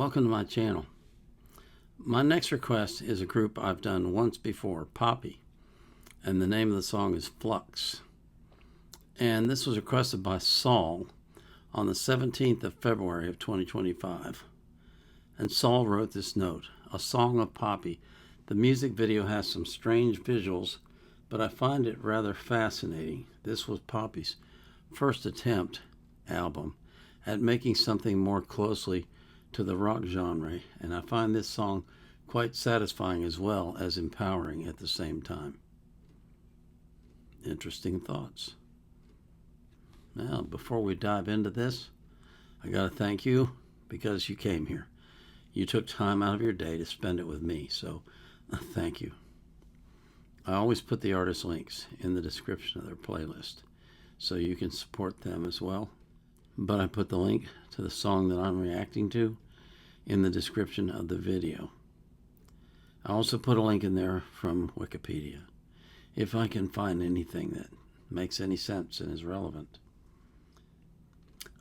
Welcome to my channel. My next request is a group I've done once before, Poppy, and the name of the song is Flux. And this was requested by Saul on the 17th of February of 2025. And Saul wrote this note: a song of Poppy. The music video has some strange visuals, but I find it rather fascinating. This was Poppy's first attempt album at making something more closely to the rock genre, and I find this song quite satisfying as well as empowering at the same time. Interesting thoughts. Now, before we dive into this, I got to thank you because you came here. You took time out of your day to spend it with me, so thank you. I always put the artist links in the description of their playlist so you can support them as well. But I put the link to the song that I'm reacting to in the description of the video. I also put a link in there from Wikipedia, if I can find anything that makes any sense and is relevant.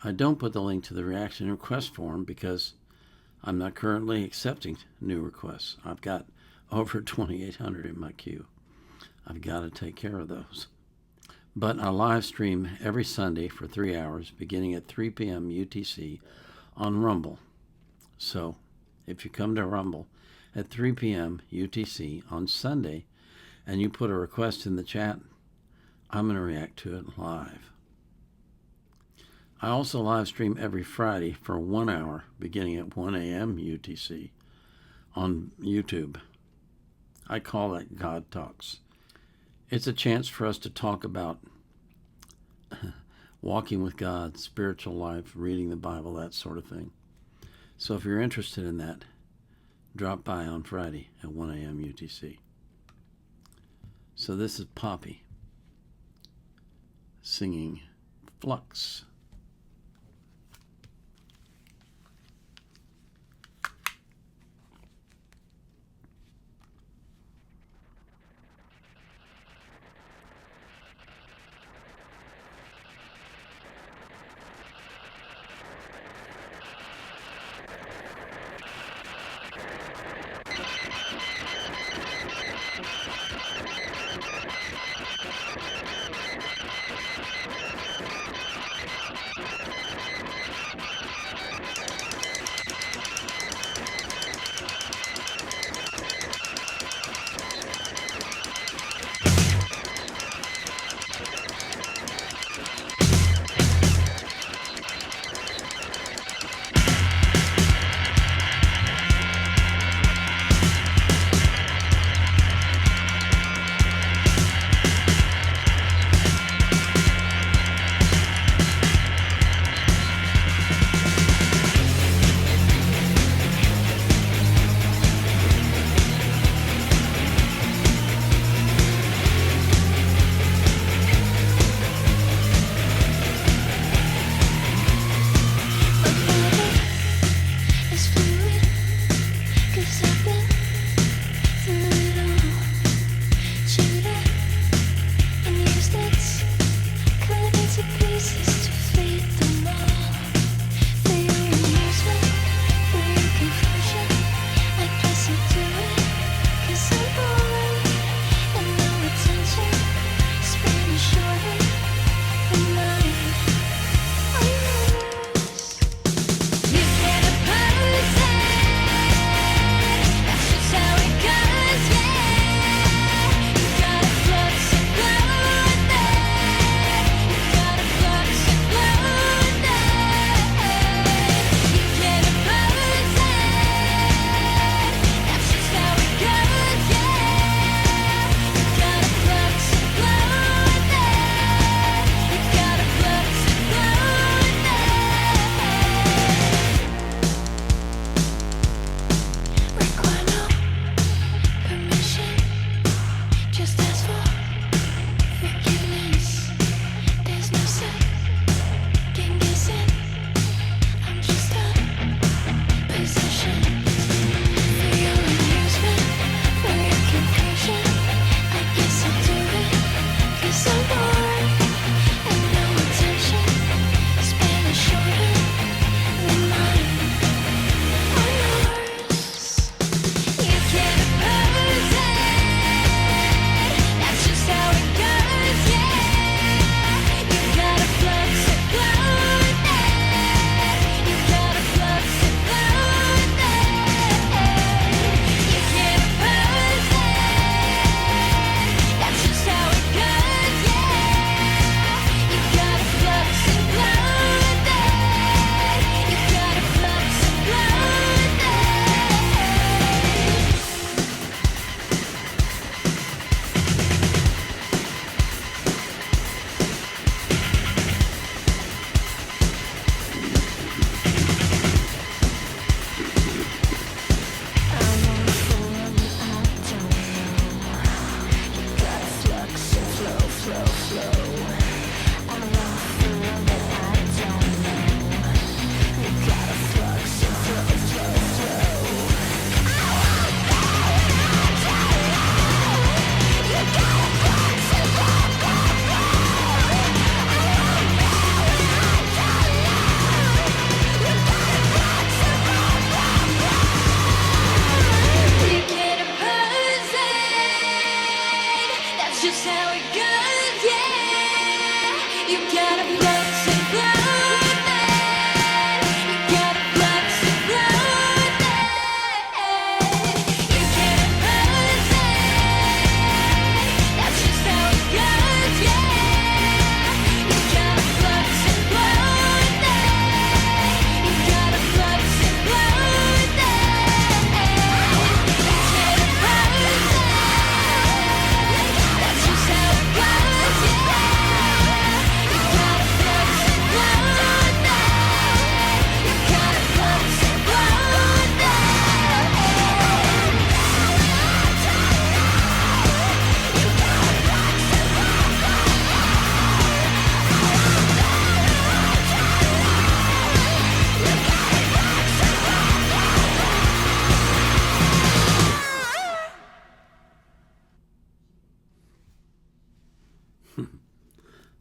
I don't put the link to the reaction request form because I'm not currently accepting new requests. I've got over 2,800 in my queue. I've got to take care of those. But I live stream every Sunday for 3 hours, beginning at 3 p.m. UTC on Rumble. So, if you come to Rumble at 3 p.m. UTC on Sunday and you put a request in the chat, I'm going to react to it live. I also live stream every Friday for 1 hour, beginning at 1 a.m. UTC on YouTube. I call that God Talks. It's a chance for us to talk about walking with God, spiritual life, reading the Bible, that sort of thing. So if you're interested in that, drop by on Friday at 1 a.m. UTC. So this is Poppy singing Flux.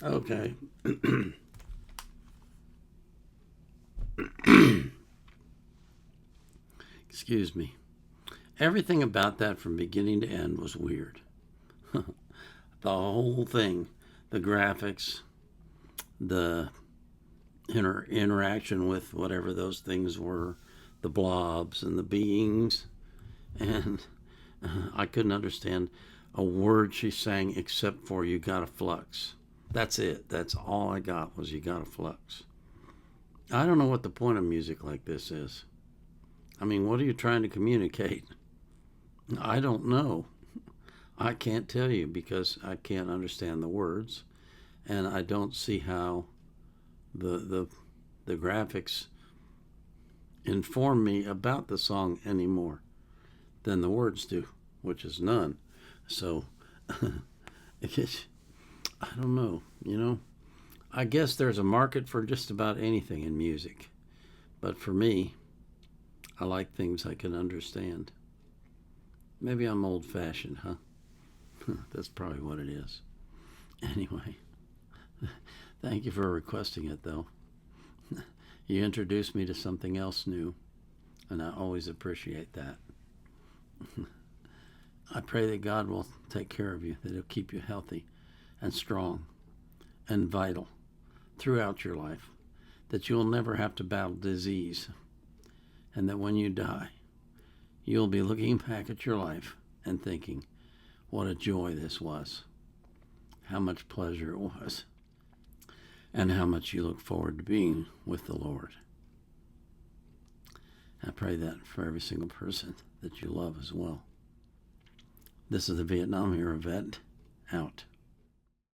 Okay. Excuse me. Everything about that from beginning to end was weird. The whole thing, the graphics, the interaction with whatever those things were, the blobs and the beings, and I couldn't understand a word she sang except for "You got a flux." That's it. That's all I got was "You got a flux." I don't know what the point of music like this is. I mean, what are you trying to communicate? I don't know. I can't tell you because I can't understand the words, and I don't see how the graphics inform me about the song any more than the words do, which is none. So I don't know. I guess there's a market for just about anything in music, but for me, I like things I can understand. Maybe I'm old-fashioned, huh? That's probably what it is. Anyway, thank you for requesting it, though. You introduced me to something else new, and I always appreciate that. I pray that God will take care of you, that He'll keep you healthy and strong and vital throughout your life, that you'll never have to battle disease, and that when you die, you'll be looking back at your life and thinking, what a joy this was, how much pleasure it was, and how much you look forward to being with the Lord. I pray that for every single person that you love as well. This is the Vietnam Era Vet, out.